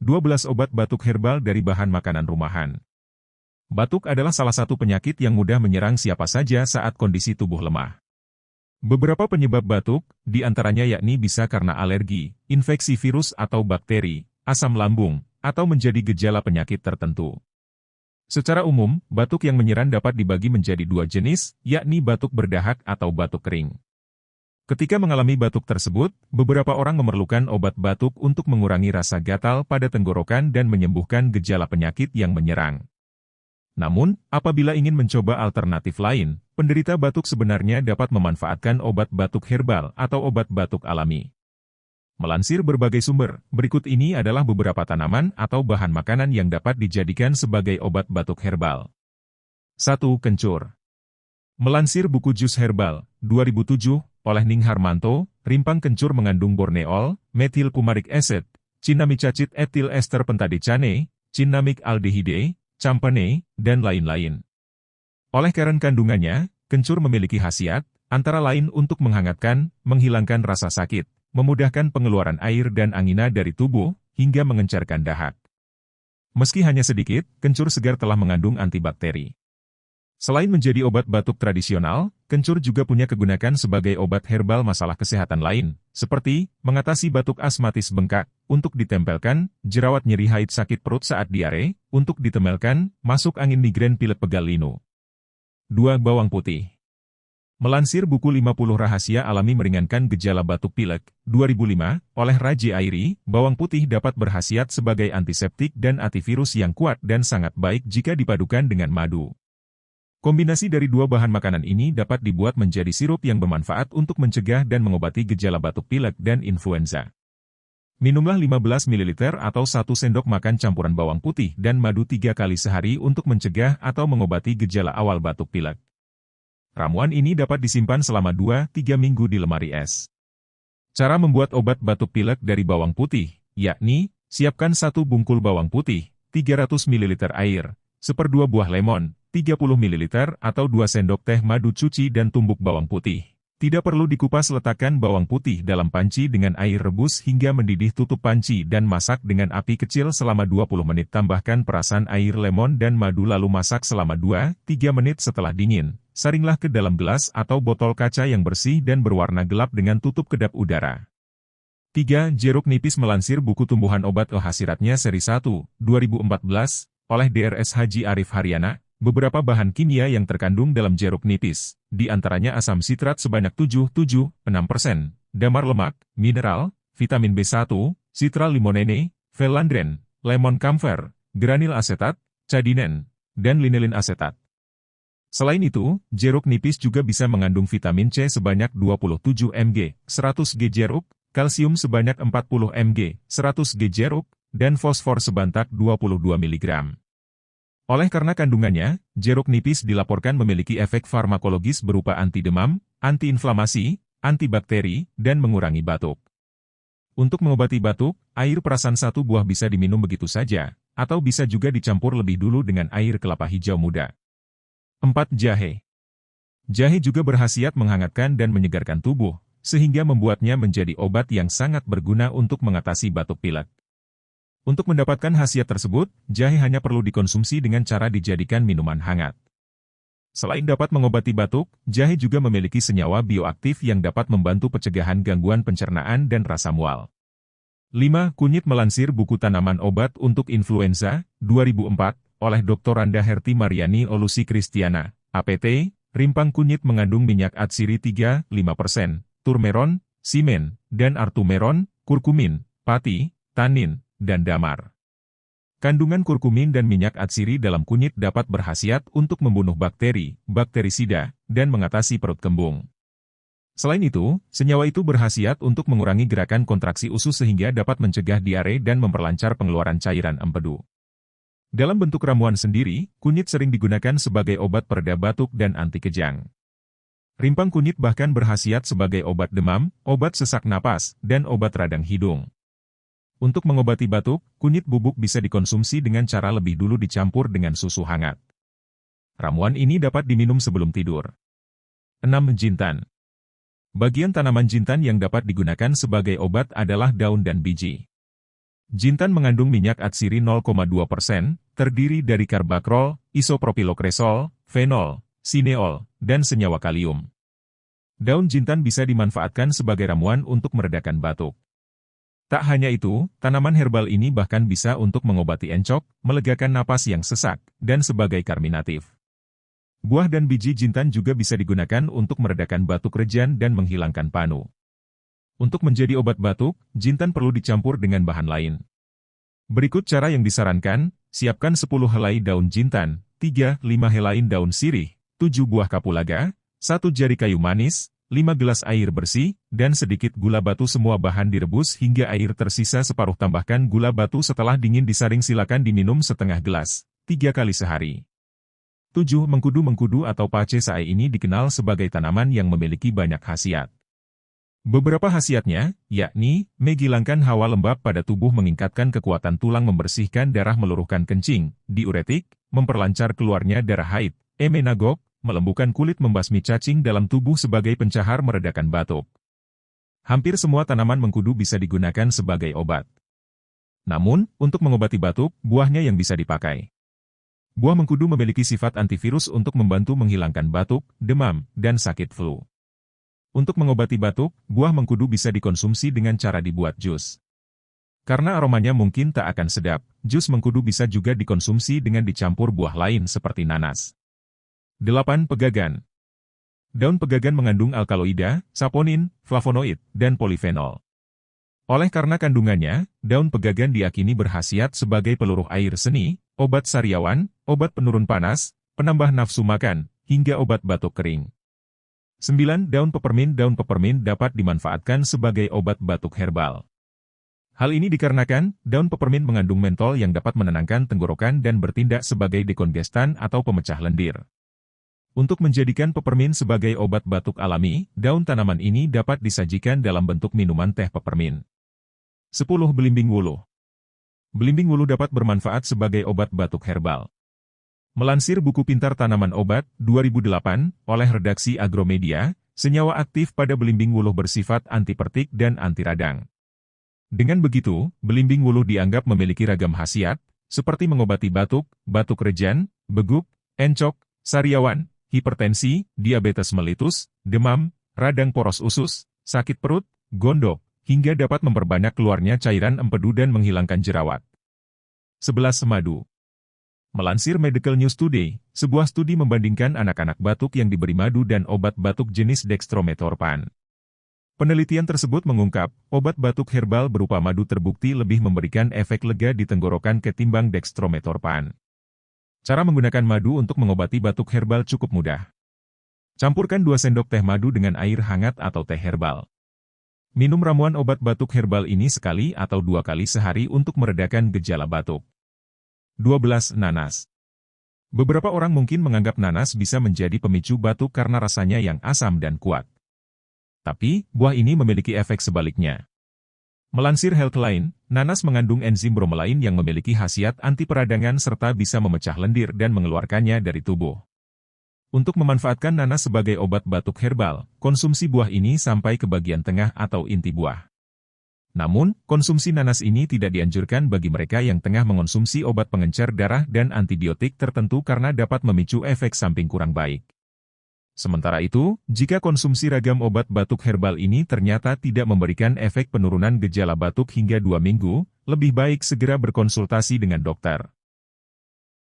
12 obat batuk herbal dari bahan makanan rumahan. Batuk adalah salah satu penyakit yang mudah menyerang siapa saja saat kondisi tubuh lemah. Beberapa penyebab batuk, di antaranya yakni bisa karena alergi, infeksi virus atau bakteri, asam lambung, atau menjadi gejala penyakit tertentu. Secara umum, batuk yang menyerang dapat dibagi menjadi dua jenis, yakni batuk berdahak atau batuk kering. Ketika mengalami batuk tersebut, beberapa orang memerlukan obat batuk untuk mengurangi rasa gatal pada tenggorokan dan menyembuhkan gejala penyakit yang menyerang. Namun, apabila ingin mencoba alternatif lain, penderita batuk sebenarnya dapat memanfaatkan obat batuk herbal atau obat batuk alami. Melansir berbagai sumber, berikut ini adalah beberapa tanaman atau bahan makanan yang dapat dijadikan sebagai obat batuk herbal. 1. Kencur. Melansir buku Jus Herbal, 2007, oleh Ning Harmanto, rimpang kencur mengandung borneol, metil fumaric acid, cinnamicacid etil ester pentadecane, cinnamic aldehyde, campane, dan lain-lain. Oleh karena kandungannya, kencur memiliki khasiat, antara lain untuk menghangatkan, menghilangkan rasa sakit, memudahkan pengeluaran air dan angina dari tubuh, hingga mengencarkan dahak. Meski hanya sedikit, kencur segar telah mengandung antibakteri. Selain menjadi obat batuk tradisional, kencur juga punya kegunaan sebagai obat herbal masalah kesehatan lain, seperti mengatasi batuk asmatis bengkak, untuk ditempelkan, jerawat nyeri haid sakit perut saat diare, untuk ditemelkan, masuk angin migrain pilek pegal linu. 2. Bawang putih. Melansir buku 50 rahasia alami meringankan gejala batuk pilek, 2005, oleh Raji Airi, bawang putih dapat berkhasiat sebagai antiseptik dan antivirus yang kuat dan sangat baik jika dipadukan dengan madu. Kombinasi dari dua bahan makanan ini dapat dibuat menjadi sirup yang bermanfaat untuk mencegah dan mengobati gejala batuk pilek dan influenza. Minumlah 15 ml atau 1 sendok makan campuran bawang putih dan madu 3 kali sehari untuk mencegah atau mengobati gejala awal batuk pilek. Ramuan ini dapat disimpan selama 2-3 minggu di lemari es. Cara membuat obat batuk pilek dari bawang putih, yakni, siapkan 1 bungkul bawang putih, 300 ml air, 1/2 buah lemon, 30 ml atau 2 sendok teh madu cuci dan tumbuk bawang putih. Tidak perlu dikupas, letakkan bawang putih dalam panci dengan air rebus hingga mendidih, tutup panci dan masak dengan api kecil selama 20 menit. Tambahkan perasan air lemon dan madu lalu masak selama 2-3 menit setelah dingin. Saringlah ke dalam gelas atau botol kaca yang bersih dan berwarna gelap dengan tutup kedap udara. 3. Jeruk nipis. Melansir buku Tumbuhan Obat Hasiratnya seri 1, 2014, oleh Drs Haji Arif Haryana, beberapa bahan kimia yang terkandung dalam jeruk nipis, di antaranya asam sitrat sebanyak 7,6%, damar lemak, mineral, vitamin B1, citral limonene, velandren, lemon camphor, granil asetat, cadinen, dan linolin asetat. Selain itu, jeruk nipis juga bisa mengandung vitamin C sebanyak 27 mg, 100 g jeruk, kalsium sebanyak 40 mg, 100 g jeruk, dan fosfor sebanyak 22 mg. Oleh karena kandungannya, jeruk nipis dilaporkan memiliki efek farmakologis berupa anti demam, antiinflamasi, antibakteri, dan mengurangi batuk. Untuk mengobati batuk, air perasan 1 buah bisa diminum begitu saja, atau bisa juga dicampur lebih dulu dengan air kelapa hijau muda. 4. Jahe. Jahe juga berkhasiat menghangatkan dan menyegarkan tubuh, sehingga membuatnya menjadi obat yang sangat berguna untuk mengatasi batuk pilek. Untuk mendapatkan khasiat tersebut, jahe hanya perlu dikonsumsi dengan cara dijadikan minuman hangat. Selain dapat mengobati batuk, jahe juga memiliki senyawa bioaktif yang dapat membantu pencegahan gangguan pencernaan dan rasa mual. 5. Kunyit. Melansir buku Tanaman Obat untuk Influenza, 2004, oleh Dr. Randa Herti Mariani Olusi Kristiana, APT, rimpang kunyit mengandung minyak atsiri 3,5%, turmeron, simen, dan artumeron, kurkumin, pati, tanin, dan damar. Kandungan kurkumin dan minyak atsiri dalam kunyit dapat berkhasiat untuk membunuh bakteri, bakterisida, dan mengatasi perut kembung. Selain itu, senyawa itu berkhasiat untuk mengurangi gerakan kontraksi usus sehingga dapat mencegah diare dan memperlancar pengeluaran cairan empedu. Dalam bentuk ramuan sendiri, kunyit sering digunakan sebagai obat pereda batuk dan anti kejang. Rimpang kunyit bahkan berkhasiat sebagai obat demam, obat sesak napas, dan obat radang hidung. Untuk mengobati batuk, kunyit bubuk bisa dikonsumsi dengan cara lebih dulu dicampur dengan susu hangat. Ramuan ini dapat diminum sebelum tidur. 6. Jintan. Bagian tanaman jintan yang dapat digunakan sebagai obat adalah daun dan biji. Jintan mengandung minyak atsiri 0,2%, terdiri dari karbakrol, isopropilokresol, fenol, sineol, dan senyawa kalium. Daun jintan bisa dimanfaatkan sebagai ramuan untuk meredakan batuk. Tak hanya itu, tanaman herbal ini bahkan bisa untuk mengobati encok, melegakan napas yang sesak, dan sebagai karminatif. Buah dan biji jintan juga bisa digunakan untuk meredakan batuk rejan dan menghilangkan panu. Untuk menjadi obat batuk, jintan perlu dicampur dengan bahan lain. Berikut cara yang disarankan: siapkan 10 helai daun jintan, 3-5 helai daun sirih, 7 buah kapulaga, 1 jari kayu manis, 5 gelas air bersih, dan sedikit gula batu. Semua bahan direbus hingga air tersisa separuh. Tambahkan gula batu setelah dingin disaring. Silakan diminum setengah gelas, 3 kali sehari. 7. Mengkudu atau pacesae ini dikenal sebagai tanaman yang memiliki banyak khasiat. Beberapa khasiatnya, yakni, menghilangkan hawa lembab pada tubuh, meningkatkan kekuatan tulang, membersihkan darah, meluruhkan kencing, diuretik, memperlancar keluarnya darah haid, emenagog, melembutkan kulit, membasmi cacing dalam tubuh sebagai pencahar, meredakan batuk. Hampir semua tanaman mengkudu bisa digunakan sebagai obat. Namun, untuk mengobati batuk, buahnya yang bisa dipakai. Buah mengkudu memiliki sifat antivirus untuk membantu menghilangkan batuk, demam, dan sakit flu. Untuk mengobati batuk, buah mengkudu bisa dikonsumsi dengan cara dibuat jus. Karena aromanya mungkin tak akan sedap, jus mengkudu bisa juga dikonsumsi dengan dicampur buah lain seperti nanas. 8. Pegagan. Daun pegagan mengandung alkaloida, saponin, flavonoid, dan polifenol. Oleh karena kandungannya, daun pegagan diakini berkhasiat sebagai peluruh air seni, obat sariawan, obat penurun panas, penambah nafsu makan, hingga obat batuk kering. 9. Daun peppermint. Daun peppermint dapat dimanfaatkan sebagai obat batuk herbal. Hal ini dikarenakan, daun peppermint mengandung mentol yang dapat menenangkan tenggorokan dan bertindak sebagai dekongestan atau pemecah lendir. Untuk menjadikan peppermint sebagai obat batuk alami, daun tanaman ini dapat disajikan dalam bentuk minuman teh peppermint. 10. Belimbing wuluh. Belimbing wuluh dapat bermanfaat sebagai obat batuk herbal. Melansir buku Pintar Tanaman Obat, 2008, oleh redaksi Agromedia, senyawa aktif pada belimbing wuluh bersifat antipertik dan anti radang. Dengan begitu, belimbing wuluh dianggap memiliki ragam khasiat, seperti mengobati batuk, batuk rejan, beguk, encok, sariawan, hipertensi, diabetes mellitus, demam, radang poros usus, sakit perut, gondok, hingga dapat memperbanyak keluarnya cairan empedu dan menghilangkan jerawat. 11. Madu. Melansir Medical News Today, sebuah studi membandingkan anak-anak batuk yang diberi madu dan obat batuk jenis dextrometorphan. Penelitian tersebut mengungkap, obat batuk herbal berupa madu terbukti lebih memberikan efek lega di tenggorokan ketimbang dextrometorphan. Cara menggunakan madu untuk mengobati batuk herbal cukup mudah. Campurkan 2 sendok teh madu dengan air hangat atau teh herbal. Minum ramuan obat batuk herbal ini sekali atau 2 kali sehari untuk meredakan gejala batuk. 12. Nanas. Beberapa orang mungkin menganggap nanas bisa menjadi pemicu batuk karena rasanya yang asam dan kuat. Tapi, buah ini memiliki efek sebaliknya. Melansir Healthline, nanas mengandung enzim bromelain yang memiliki khasiat anti peradangan serta bisa memecah lendir dan mengeluarkannya dari tubuh. Untuk memanfaatkan nanas sebagai obat batuk herbal, konsumsi buah ini sampai ke bagian tengah atau inti buah. Namun, konsumsi nanas ini tidak dianjurkan bagi mereka yang tengah mengonsumsi obat pengencer darah dan antibiotik tertentu karena dapat memicu efek samping kurang baik. Sementara itu, jika konsumsi ragam obat batuk herbal ini ternyata tidak memberikan efek penurunan gejala batuk hingga 2 minggu, lebih baik segera berkonsultasi dengan dokter.